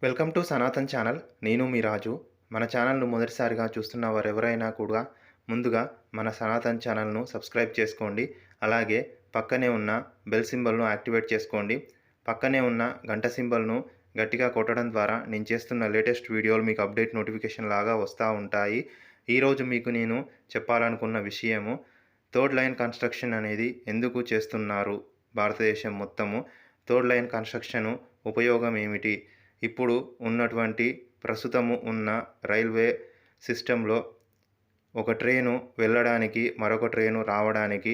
Welcome to Sanatan channel. నేను మీ రాజు. మన ఛానల్ను మొదటిసారిగా చూస్తున్న వారెవరైనా కూడా ముందుగా మన సనాతన్ ఛానల్ను సబ్స్క్రైబ్ చేసుకోండి. అలాగే పక్కనే ఉన్న బెల్ సింబల్ను యాక్టివేట్ చేసుకోండి. పక్కనే ఉన్న గంట సింబల్ను గట్టిగా కొట్టడం ద్వారా నేను చేస్తున్న లేటెస్ట్ వీడియోలు మీకు అప్డేట్ నోటిఫికేషన్ లాగా వస్తూ ఉంటాయి. ఈరోజు మీకు నేను చెప్పాలనుకున్న విషయము, థర్డ్ లైన్ కన్స్ట్రక్షన్ అనేది ఎందుకు చేస్తున్నారు భారతదేశం మొత్తము, థర్డ్ లైన్ కన్స్ట్రక్షను ఉపయోగం ఏమిటి, ఇప్పుడు ఉన్నటువంటి ప్రస్తుతము ఉన్న రైల్వే సిస్టంలో ఒక ట్రైను వెళ్ళడానికి మరొక ట్రైను రావడానికి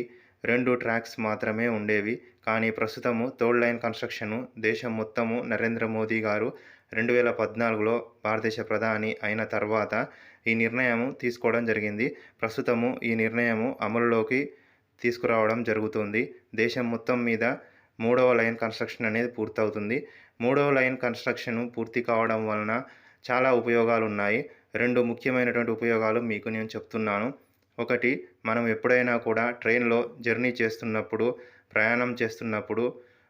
2 ట్రాక్స్ మాత్రమే ఉండేవి. కానీ ప్రస్తుతము థర్డ్ లైన్ కన్స్ట్రక్షను దేశం మొత్తము నరేంద్ర మోదీ గారు 2014లో భారతదేశ ప్రధాని అయిన తర్వాత ఈ నిర్ణయం తీసుకోవడం జరిగింది. ప్రస్తుతము ఈ నిర్ణయము అమలులోకి తీసుకురావడం జరుగుతుంది. దేశం మొత్తం మీద 3వ లైన్ కన్స్ట్రక్షన్ అనేది పూర్తవుతుంది. 3వ లైన్ కన్స్ట్రక్షన్ పూర్తి కావడం వలన చాలా ఉపయోగాలు ఉన్నాయి. 2 ముఖ్యమైనటువంటి ఉపయోగాలు మీకు నేను చెప్తున్నాను. ఒకటి, మనం ఎప్పుడైనా కూడా ట్రైన్లో జర్నీ చేస్తున్నప్పుడు, ప్రయాణం చేస్తున్నప్పుడు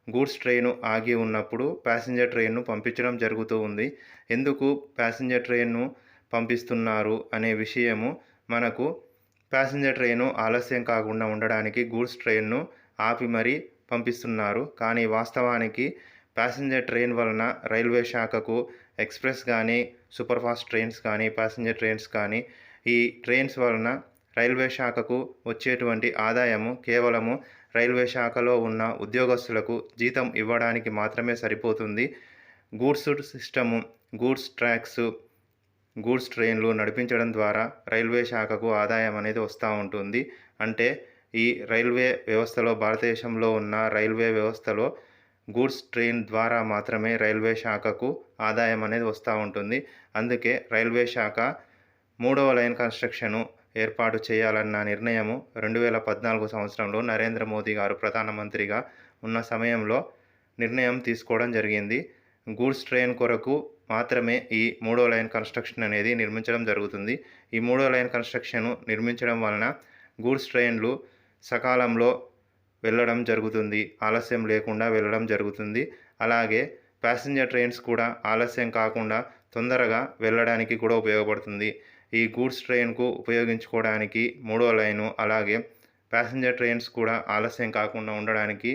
గూడ్స్ ట్రైను ఆగి ఉన్నప్పుడు ప్యాసింజర్ ట్రైన్ను పంపించడం జరుగుతూ ఉంది. ఎందుకు ప్యాసింజర్ ట్రైన్ను పంపిస్తున్నారు అనే విషయము, మనకు ప్యాసింజర్ ట్రైను ఆలస్యం కాకుండా ఉండడానికి గూడ్స్ ట్రైన్ను ఆపి మరీ పంపిస్తున్నారు. కానీ వాస్తవానికి ప్యాసింజర్ ట్రైన్ వలన రైల్వే శాఖకు ఎక్స్ప్రెస్ కానీ, సూపర్ ఫాస్ట్ ట్రైన్స్ కానీ, ప్యాసింజర్ ట్రైన్స్ కానీ, ఈ ట్రైన్స్ వలన రైల్వే శాఖకు వచ్చేటువంటి ఆదాయము కేవలము రైల్వే శాఖలో ఉన్న ఉద్యోగస్తులకు జీతం ఇవ్వడానికి మాత్రమే సరిపోతుంది. Goods system, goods tracks, goods ట్రైన్లు నడిపించడం ద్వారా రైల్వే శాఖకు ఆదాయం అనేది వస్తూ ఉంటుంది. అంటే ఈ రైల్వే వ్యవస్థలో, భారతదేశంలో ఉన్న రైల్వే వ్యవస్థలో గూడ్స్ ట్రైన్ ద్వారా మాత్రమే రైల్వే శాఖకు ఆదాయం అనేది వస్తూ ఉంటుంది. అందుకే రైల్వే శాఖ 3వ లైన్ కన్స్ట్రక్షను ఏర్పాటు చేయాలన్న నిర్ణయము 2014 సంవత్సరంలో నరేంద్ర మోదీ గారు ప్రధానమంత్రిగా ఉన్న సమయంలో నిర్ణయం తీసుకోవడం జరిగింది. గూడ్స్ ట్రైన్ కొరకు మాత్రమే ఈ 3వ లైన్ కన్స్ట్రక్షన్ అనేది నిర్మించడం జరుగుతుంది. ఈ 3వ లైన్ కన్స్ట్రక్షను నిర్మించడం వలన గూడ్స్ ట్రైన్లు సకాలంలో వెళ్ళడం జరుగుతుంది, ఆలస్యం లేకుండా వెళ్ళడం జరుగుతుంది. అలాగే ప్యాసింజర్ ట్రైన్స్ కూడా ఆలస్యం కాకుండా తొందరగా వెళ్ళడానికి కూడా ఉపయోగపడుతుంది. ఈ గూడ్స్ ట్రైన్కు ఉపయోగించుకోవడానికి 3వ లైను, అలాగే ప్యాసింజర్ ట్రైన్స్ కూడా ఆలస్యం కాకుండా ఉండడానికి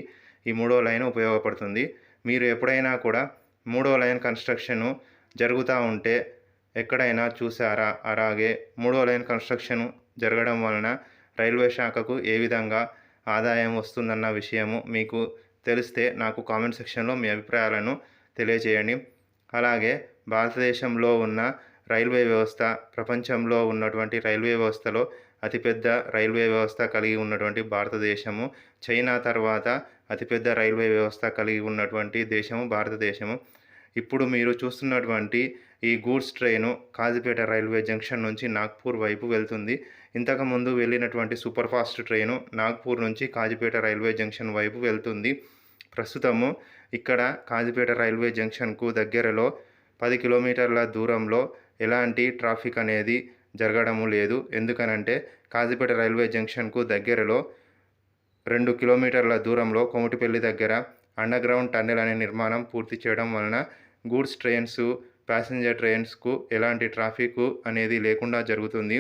ఈ 3వ లైను ఉపయోగపడుతుంది. మీరు ఎప్పుడైనా కూడా 3వ లైన్ కన్స్ట్రక్షను జరుగుతూ ఉంటే ఎక్కడైనా చూసారా? అలాగే 3వ లైన్ కన్స్ట్రక్షను జరగడం వలన రైల్వే శాఖకు ఏ విధంగా ఆదాయం వస్తుందన్న విషయము మీకు తెలిస్తే నాకు కామెంట్ సెక్షన్లో మీ అభిప్రాయాలను తెలియజేయండి. అలాగే భారతదేశంలో ఉన్న రైల్వే వ్యవస్థ, ప్రపంచంలో ఉన్నటువంటి రైల్వే వ్యవస్థలో అతిపెద్ద రైల్వే వ్యవస్థ కలిగి ఉన్నటువంటి భారతదేశము. చైనా తర్వాత అతిపెద్ద రైల్వే వ్యవస్థ కలిగి ఉన్నటువంటి దేశము భారతదేశము. ఇప్పుడు మీరు చూస్తున్నటువంటి ఈ goods train Kazipet railway junction నుంచి నాగ్పూర్ వైపు వెళ్తుంది. ఇంతకుముందు వెళ్ళినటువంటి సూపర్ ఫాస్ట్ ట్రైను నాగ్పూర్ నుంచి కాజీపేట రైల్వే జంక్షన్ వైపు వెళ్తుంది. ప్రస్తుతము ఇక్కడ కాజీపేట రైల్వే జంక్షన్కు దగ్గరలో 10 కిలోమీటర్ల దూరంలో ఎలాంటి ట్రాఫిక్ అనేది జరగడము లేదు. ఎందుకనంటే కాజీపేట రైల్వే జంక్షన్కు దగ్గరలో 2 కిలోమీటర్ల దూరంలో కొముటిపల్లి దగ్గర అండర్గ్రౌండ్ టన్నెల్ అనే నిర్మాణం పూర్తి చేయడం వలన గూడ్స్ ట్రైన్స్, ప్యాసింజర్ ట్రైన్స్కు ఎలాంటి ట్రాఫిక్ అనేది లేకుండా జరుగుతుంది.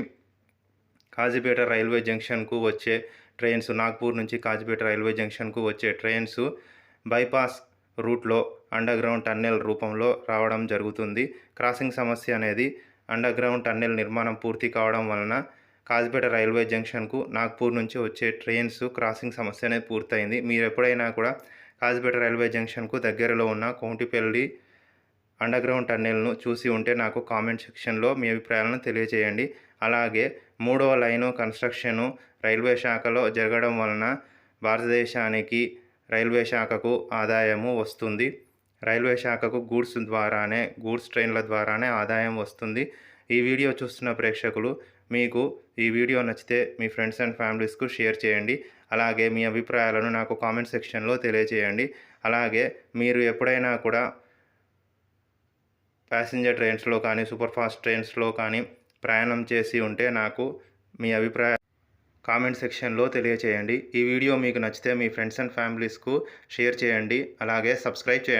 కాజీపేట రైల్వే జంక్షన్కు వచ్చే ట్రైన్స్, నాగ్పూర్ నుంచి కాజీపేట రైల్వే జంక్షన్కు వచ్చే ట్రైన్స్ బైపాస్ రూట్లో అండర్గ్రౌండ్ టన్నెల్ రూపంలో రావడం జరుగుతుంది. క్రాసింగ్ సమస్య అనేది అండర్గ్రౌండ్ టన్నెల్ నిర్మాణం పూర్తి కావడం వలన కాజీపేట రైల్వే జంక్షన్కు నాగ్పూర్ నుంచి వచ్చే ట్రైన్స్ క్రాసింగ్ సమస్య అనేది పూర్తయింది. మీరు ఎప్పుడైనా కూడా కాజీపేట రైల్వే జంక్షన్కు దగ్గరలో ఉన్న కోమటిపల్లి అండర్గ్రౌండ్ టన్నెల్ను చూసి ఉంటే నాకు కామెంట్ సెక్షన్లో మీ అభిప్రాయాలను తెలియజేయండి. అలాగే 3వ లైను కన్స్ట్రక్షను రైల్వే శాఖలో జరగడం వలన భారతదేశానికి రైల్వే శాఖకు ఆదాయము వస్తుంది. రైల్వే శాఖకు గూడ్స్ ట్రైన్ల ద్వారానే ఆదాయం వస్తుంది. ఈ వీడియో చూస్తున్న ప్రేక్షకులు, మీకు ఈ వీడియో నచ్చితే మీ ఫ్రెండ్స్ అండ్ ఫ్యామిలీస్కు షేర్ చేయండి. అలాగే మీ అభిప్రాయాలను నాకు కామెంట్ సెక్షన్లో తెలియజేయండి. అలాగే మీరు ఎప్పుడైనా కూడా ప్యాసింజర్ ట్రైన్స్లో కానీ, సూపర్ ఫాస్ట్ ట్రైన్స్లో కానీ ప్రయాణం చేసి ఉంటే నాకు మీ అభిప్రాయం కామెంట్ సెక్షన్లో తెలియచేయండి. ఈ వీడియో మీకు నచ్చితే మీ ఫ్రెండ్స్ అండ్ ఫ్యామిలీస్కు షేర్ చేయండి. అలాగే సబ్స్క్రైబ్ చేయండి.